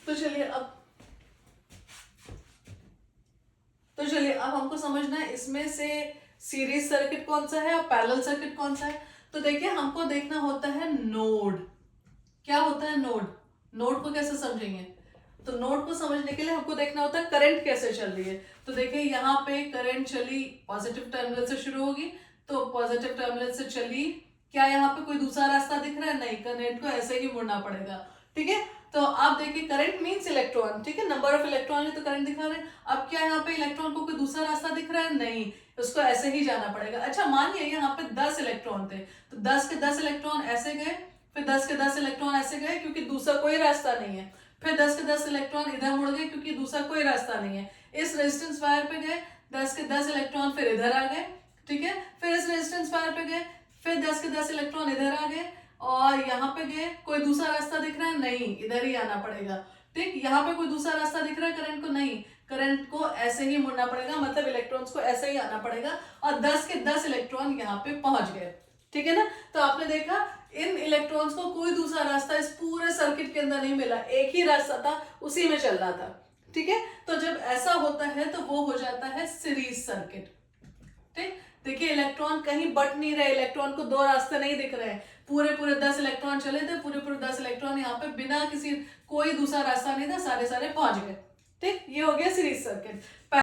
तो चलिए अब हमको समझना है इसमें से सीरीज सर्किट कौन सा है और पैरेलल सर्किट कौन सा है। तो देखिए हमको देखना होता है नोड। क्या होता है नोड? नोड को कैसे समझेंगे? तो नोड को समझने के लिए हमको देखना होता है करंट कैसे चल रही है। तो देखिए यहाँ पे करंट चली पॉजिटिव टर्मिनल से शुरू होगी, तो पॉजिटिव टर्मिनल से चली, क्या यहाँ पे कोई दूसरा रास्ता दिख रहा है? नहीं, करंट को ऐसे ही मुड़ना पड़ेगा। ठीक है, तो आप देखिए करंट मींस इलेक्ट्रॉन, ठीक है, नंबर ऑफ इलेक्ट्रॉन है तो करंट दिखा रहे हैं। अब क्या यहाँ पे इलेक्ट्रॉन को कोई दूसरा रास्ता दिख रहा है? नहीं, उसको ऐसे ही जाना पड़ेगा। अच्छा मानिए यहाँ पे 10 इलेक्ट्रॉन थे, तो 10 के 10 इलेक्ट्रॉन ऐसे गए, फिर 10 के 10 इलेक्ट्रॉन ऐसे गए क्योंकि दूसरा कोई रास्ता नहीं है, फिर 10 के 10 इलेक्ट्रॉन इधर मुड़ गए क्योंकि दूसरा कोई रास्ता नहीं है। इस रेजिस्टेंस वायर पे गए, 10 के 10 इलेक्ट्रॉन फिर इधर आ गए, ठीक है, फिर इस रेजिस्टेंस वायर पे गए, फिर 10 के 10 इलेक्ट्रॉन इधर आ गए, और यहाँ पे गए, कोई दूसरा रास्ता दिख रहा है? नहीं, इधर ही आना पड़ेगा। ठीक, यहाँ पे कोई दूसरा रास्ता दिख रहा है करंट को? नहीं, करंट को ऐसे ही मुड़ना पड़ेगा, मतलब इलेक्ट्रॉन्स को ऐसे ही आना पड़ेगा, और 10 के 10 इलेक्ट्रॉन यहाँ पे पहुंच गए। ठीक है ना, तो आपने देखा इन इलेक्ट्रॉन्स को कोई दूसरा रास्ता इस पूरे सर्किट के अंदर नहीं मिला, एक ही रास्ता था, उसी में चल रहा था। ठीक है, तो जब ऐसा होता है तो वो हो जाता है सीरीज सर्किट। ठीक, देखिए इलेक्ट्रॉन कहीं बट नहीं रहे, इलेक्ट्रॉन को दो रास्ते नहीं दिख रहे हैं, पूरे पूरे 10 इलेक्ट्रॉन चले थे, पूरे पूरे 10 इलेक्ट्रॉन यहाँ पे बिना किसी कोई दूसरा रास्ता नहीं था, सारे सारे पहुंच गए। ठीक, ये हो गया सीरीज सर्किट।